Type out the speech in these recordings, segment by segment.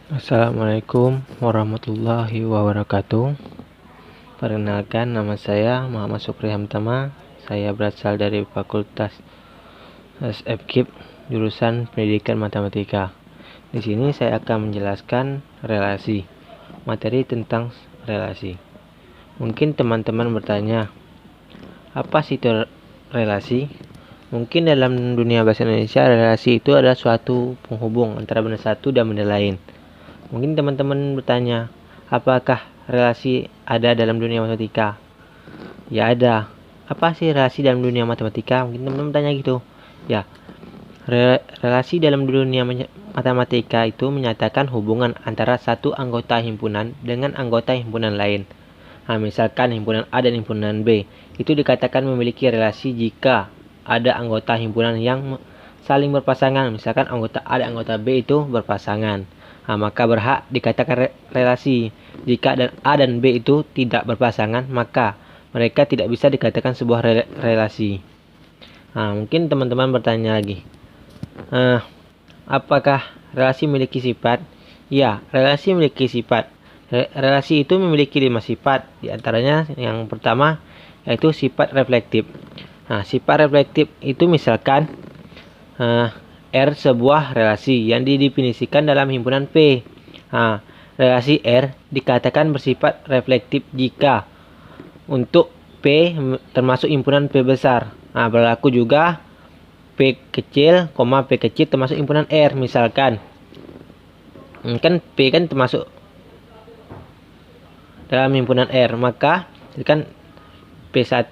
Assalamualaikum warahmatullahi wabarakatuh. Perkenalkan, nama saya Muhammad Sukri Hamtama. Saya berasal dari Fakultas FKIP, jurusan Pendidikan Matematika. Di sini saya akan menjelaskan relasi, materi tentang relasi. Mungkin teman-teman bertanya, apa sih itu relasi? Mungkin dalam dunia bahasa Indonesia, relasi itu adalah suatu penghubung antara benda satu dan benda lain. Mungkin teman-teman bertanya, apakah relasi ada dalam dunia matematika? Ya ada. Apa sih relasi dalam dunia matematika? Mungkin teman-teman bertanya gitu. Ya, relasi dalam dunia matematika itu menyatakan hubungan antara satu anggota himpunan dengan anggota himpunan lain. Nah, misalkan himpunan A dan himpunan B itu dikatakan memiliki relasi jika ada anggota himpunan yang saling berpasangan. Misalkan anggota A dan anggota B itu berpasangan. Nah, maka berhak dikatakan relasi. Jika A dan B itu tidak berpasangan, maka mereka tidak bisa dikatakan sebuah relasi. Nah, mungkin teman-teman bertanya lagi, apakah relasi memiliki sifat? Ya, relasi memiliki sifat. Relasi itu memiliki 5 sifat. Di antaranya yang pertama yaitu sifat reflektif. Nah, sifat reflektif itu misalkan R sebuah relasi yang didefinisikan dalam himpunan P. Nah, relasi R dikatakan bersifat reflektif jika untuk P termasuk himpunan P besar. Nah, berlaku juga P kecil, P kecil termasuk himpunan R. Misalkan kan P kan termasuk dalam himpunan R, maka kan P1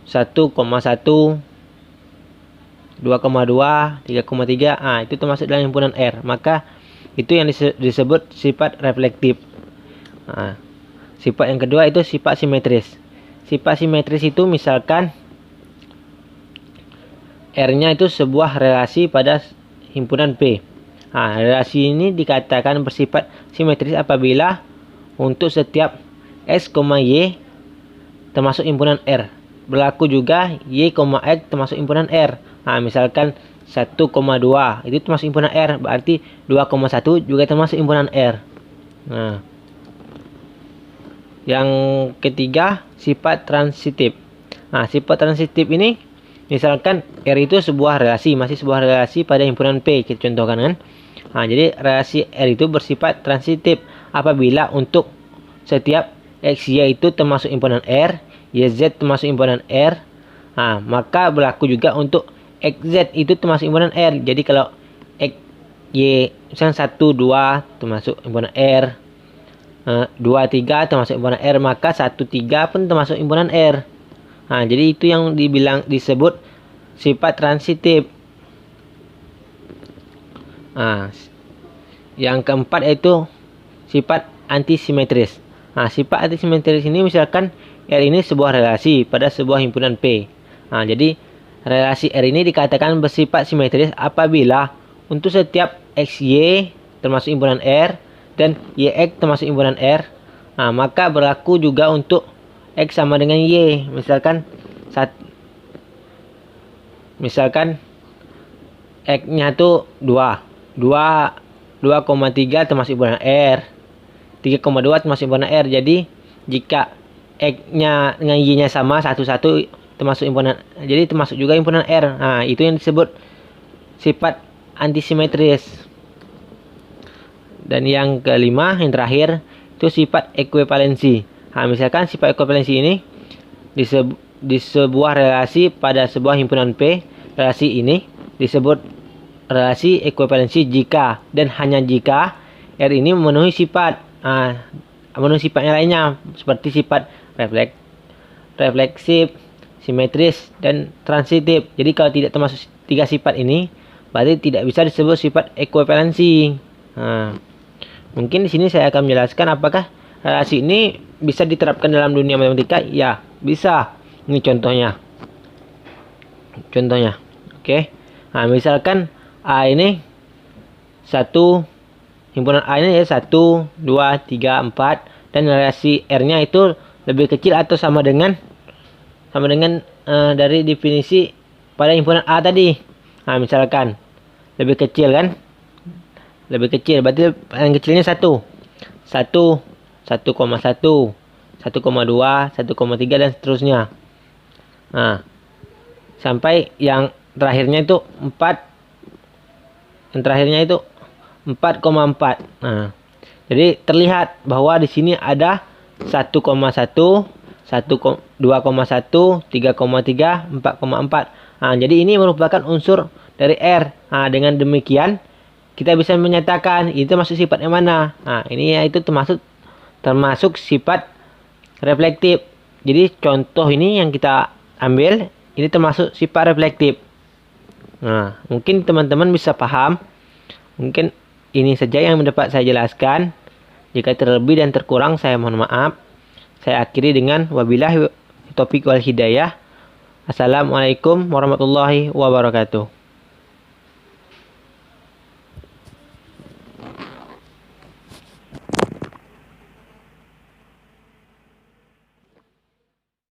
1,1 2,2, 3,3, itu termasuk dalam himpunan R. Maka itu yang disebut sifat reflektif. Nah, sifat yang kedua itu sifat simetris. Sifat simetris itu misalkan R-nya itu sebuah relasi pada himpunan P. Nah, relasi ini dikatakan bersifat simetris apabila untuk setiap X, Y termasuk himpunan R. Berlaku juga Y, X termasuk himpunan R. Nah, misalkan 1,2 itu termasuk himpunan R, berarti 2,1 juga termasuk himpunan R. Nah, yang ketiga sifat transitif. Nah, sifat transitif ini misalkan R itu sebuah relasi, masih sebuah relasi pada himpunan P, kita contohkan kan. Nah, jadi relasi R itu bersifat transitif apabila untuk setiap XY itu termasuk himpunan R, YZ termasuk himpunan R. Nah, maka berlaku juga untuk XZ itu termasuk himpunan R. Jadi kalau X, Y, misalnya 1, 2 termasuk himpunan R, 2, 3 termasuk himpunan R, maka 1, 3 pun termasuk himpunan R. Nah, jadi itu yang disebut sifat transitif. Nah, yang keempat yaitu sifat antisimetris. Nah, sifat antisimetris ini misalkan R ini sebuah relasi pada sebuah himpunan P. Nah, jadi relasi R ini dikatakan bersifat simetris apabila untuk setiap XY termasuk himpunan R dan YX termasuk himpunan R. Nah, maka berlaku juga untuk X sama dengan Y. Misalkan X-nya itu 2,3 termasuk himpunan R. 3,2 termasuk himpunan R. Jadi jika X-nya dengan Y-nya sama 1,1 termasuk himpunan, jadi termasuk juga himpunan R. Nah, itu yang disebut sifat antisimetris. Dan yang kelima, yang terakhir itu sifat ekuivalensi. Nah, misalkan sifat ekuivalensi ini di sebuah relasi pada sebuah himpunan P, relasi ini disebut relasi ekuivalensi jika dan hanya jika R ini memenuhi sifat memenuhi sifatnya lainnya seperti sifat refleksif, simetris, dan transitif. Jadi kalau tidak termasuk 3 sifat ini, berarti tidak bisa disebut sifat ekuivalensi. Nah, mungkin di sini saya akan menjelaskan apakah relasi ini bisa diterapkan dalam dunia matematika. Ya, bisa. Ini contohnya. Oke. Nah, misalkan A ini himpunan A ini ya 1, 2, 3, 4 dan relasi R-nya itu lebih kecil atau sama dengan dari definisi pada himpunan A tadi. Nah, misalkan lebih kecil kan, lebih kecil, berarti paling kecilnya 1. 1, 1,1, 1,2, 1,3 dan seterusnya. Nah, sampai yang terakhirnya itu 4. Yang terakhirnya itu 4,4. Nah, jadi terlihat bahwa di sini ada 1,1, 2,1, 3,3, 4,4. Nah, jadi ini merupakan unsur dari R. Nah, dengan demikian kita bisa menyatakan itu masuk sifat yang mana. Nah, ini yaitu termasuk sifat reflektif. Jadi contoh ini yang kita ambil ini termasuk sifat reflektif. Nah, mungkin teman-teman bisa paham. Mungkin ini saja yang dapat saya jelaskan. Jika terlebih dan terkurang saya mohon maaf. Saya akhiri dengan wabillahi taufiq wal hidayah. Assalamualaikum warahmatullahi wabarakatuh.